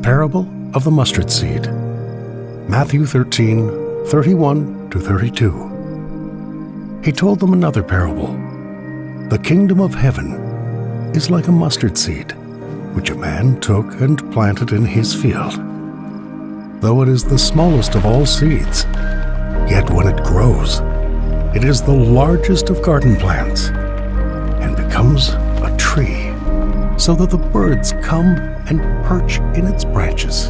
parable of the mustard seed. Matthew 13, 31 to 32. He told them another parable. The kingdom of heaven is like a mustard seed, which a man took and planted in his field. Though it is the smallest of all seeds, yet when it grows, it is the largest of garden plants, and becomes a tree, so that the birds come and perch in its branches.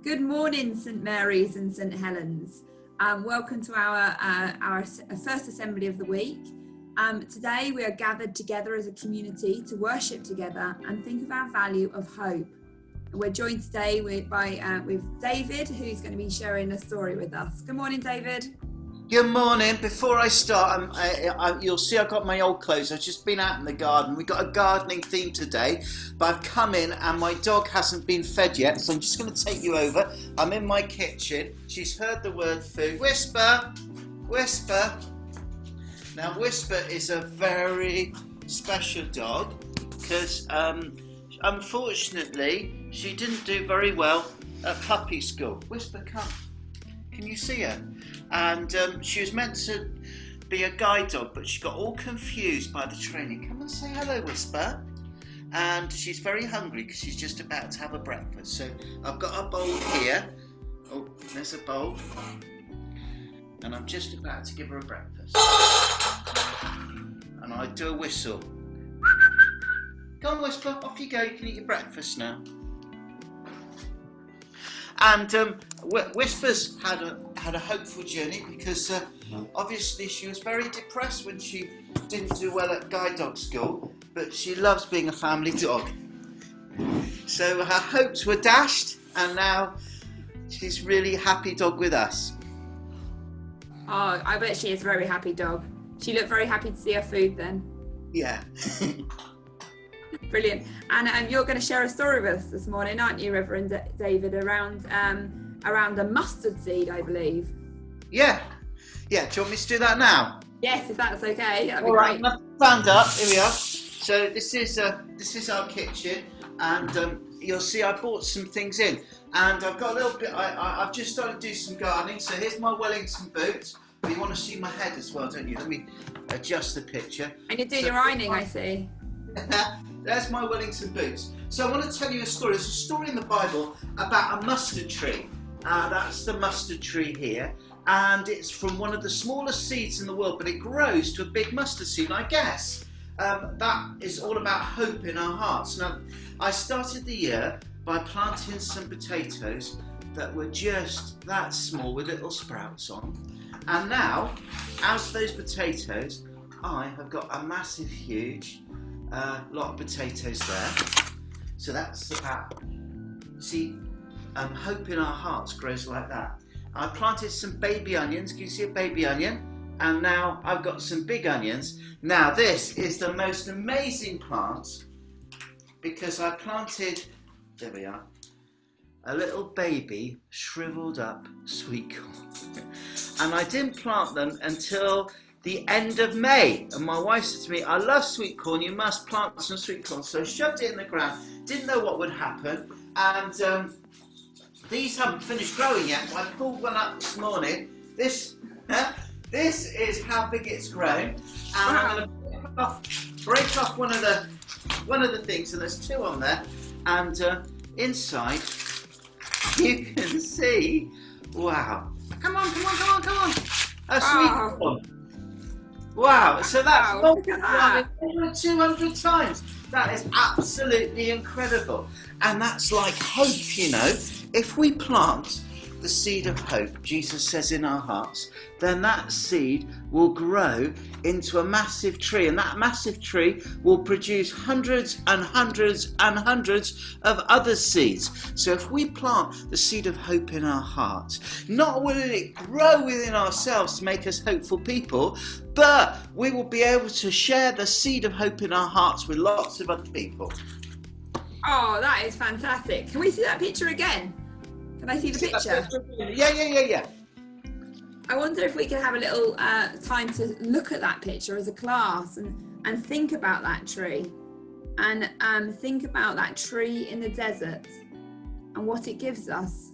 Good morning, St Mary's and St Helens. Welcome to our first assembly of the week. Today we are gathered together as a community to worship together and think of our value of hope. We're joined today with David, who's going to be sharing a story with us. Good morning, David. Good morning. Before I start, you'll see I've got my old clothes. I've just been out in the garden. We've got a gardening theme today, but I've come in and my dog hasn't been fed yet, so I'm just going to take you over. I'm in my kitchen. She's heard the word food. Whisper, Whisper. Now, Whisper is a very special dog because, unfortunately, she didn't do very well at puppy school. Whisper, come. Can you see her? And she was meant to be a guide dog, but she got all confused by the training. Come and say hello, Whisper. And she's very hungry because she's just about to have a breakfast. So I've got a bowl here. Oh, there's a bowl. And I'm just about to give her a breakfast. And I do a whistle. Go on, Whisper, off you go. You can eat your breakfast now. And Whisper's had a hopeful journey because obviously she was very depressed when she didn't do well at guide dog school, but she loves being a family dog. So her hopes were dashed, and now she's really happy dog with us. Oh, I bet she is a very happy dog. She looked very happy to see her food then. Yeah. Brilliant. And you're going to share a story with us this morning, aren't you, Reverend David, around a mustard seed, I believe. Yeah. Yeah. Do you want me to do that now? Yes, if that's okay. That'd be All right. great. Stand up. Here we are. So this is our kitchen, and you'll see I bought some things in, and I've got a little bit. I've just started to do some gardening. So here's my Wellington boots. But you want to see my head as well, don't you? Let me adjust the picture. And you're doing your ironing, I see. There's my Wellington boots. So I want to tell you a story. There's a story in the Bible about a mustard tree. That's the mustard tree here. And it's from one of the smallest seeds in the world, but it grows to a big mustard seed. And I guess that is all about hope in our hearts. Now, I started the year by planting some potatoes that were just that small with little sprouts on. And now, out of those potatoes, I have got a massive, huge lot of potatoes there. So that's about, see, hope in our hearts grows like that. I planted some baby onions. Can you see a baby onion? And now I've got some big onions. Now this is the most amazing plant because I planted, there we are, a little baby shriveled up sweet corn. And I didn't plant them until the end of May, and my wife said to me, I love sweet corn, you must plant some sweet corn. So I shoved it in the ground, didn't know what would happen, and these haven't finished growing yet, but I pulled one up this morning. This is how big it's grown, and I'm going to break off one of the things, and there's two on there, and inside you can see, wow, come on, a sweet corn. Wow, so that's over 200 times. That is absolutely incredible. And that's like hope, you know. If we plant the seed of hope, Jesus says, in our hearts, then that seed will grow into a massive tree. And that massive tree will produce hundreds and hundreds and hundreds of other seeds. So if we plant the seed of hope in our hearts, not will it grow within ourselves to make us hopeful people, but we will be able to share the seed of hope in our hearts with lots of other people. Oh, that is fantastic. Can we see that picture again? Can I see the picture? Yeah. I wonder if we could have a little time to look at that picture as a class and think about that tree and think about that tree in the desert and what it gives us.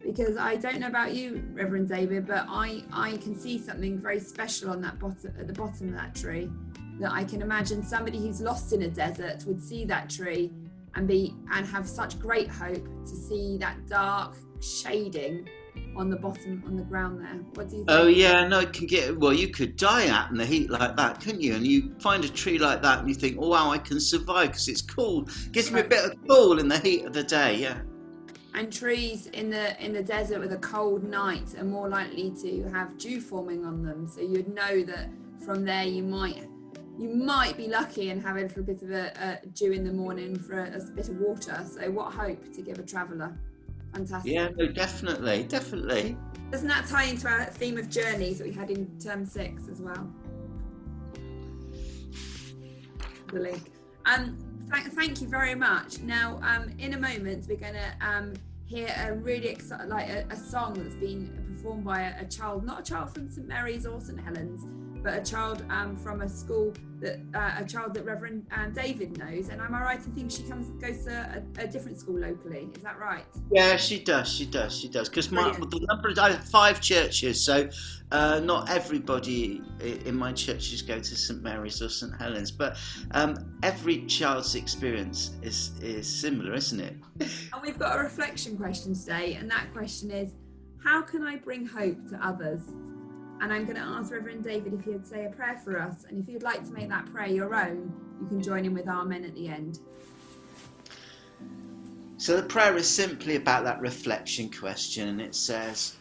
Because I don't know about you, Reverend David, but I can see something very special on that at the bottom of that tree, that I can imagine somebody who's lost in a desert would see that tree and have such great hope to see that dark shading on the bottom, on the ground there. What do you think? Oh yeah, no, it can get, well, you could die out in the heat like that, couldn't you? And you find a tree like that and you think, oh wow, I can survive because it's cool. Gives me a bit of cool in the heat of the day, yeah. And trees in the desert with a cold night are more likely to have dew forming on them. So you'd know that from there you might be lucky and have a little bit of a dew in the morning for a bit of water. So what hope to give a traveller. Fantastic. Yeah, no, definitely. Doesn't that tie into our theme of journeys that we had in term 6 as well? Brilliant. Thank you very much. Now, in a moment, we're going to hear a really exciting, a song that's been performed by a child, not a child from St Mary's or St Helens, but a child from a school that Reverend David knows. And am I right in thinking she goes to a different school locally? Is that right? Yeah, she does. Because I have 5 churches, so not everybody in my churches go to St Mary's or St Helens, but every child's experience is similar, isn't it? And we've got a reflection question today, and that question is, how can I bring hope to others? And I'm going to ask Reverend David if he'd say a prayer for us, and if you'd like to make that prayer your own, you can join in with Amen at the end. So the prayer is simply about that reflection question, and it says,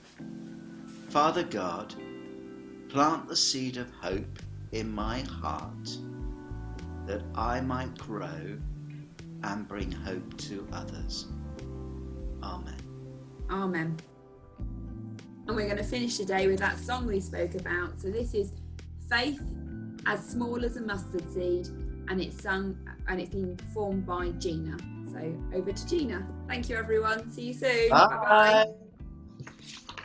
Father God, plant the seed of hope in my heart that I might grow and bring hope to others. Amen. Amen. And we're going to finish today with that song we spoke about. So this is Faith as Small as a Mustard Seed, and it's sung and it's been performed by Gina. So over to Gina. Thank you, everyone. See you soon. Bye. Bye-bye.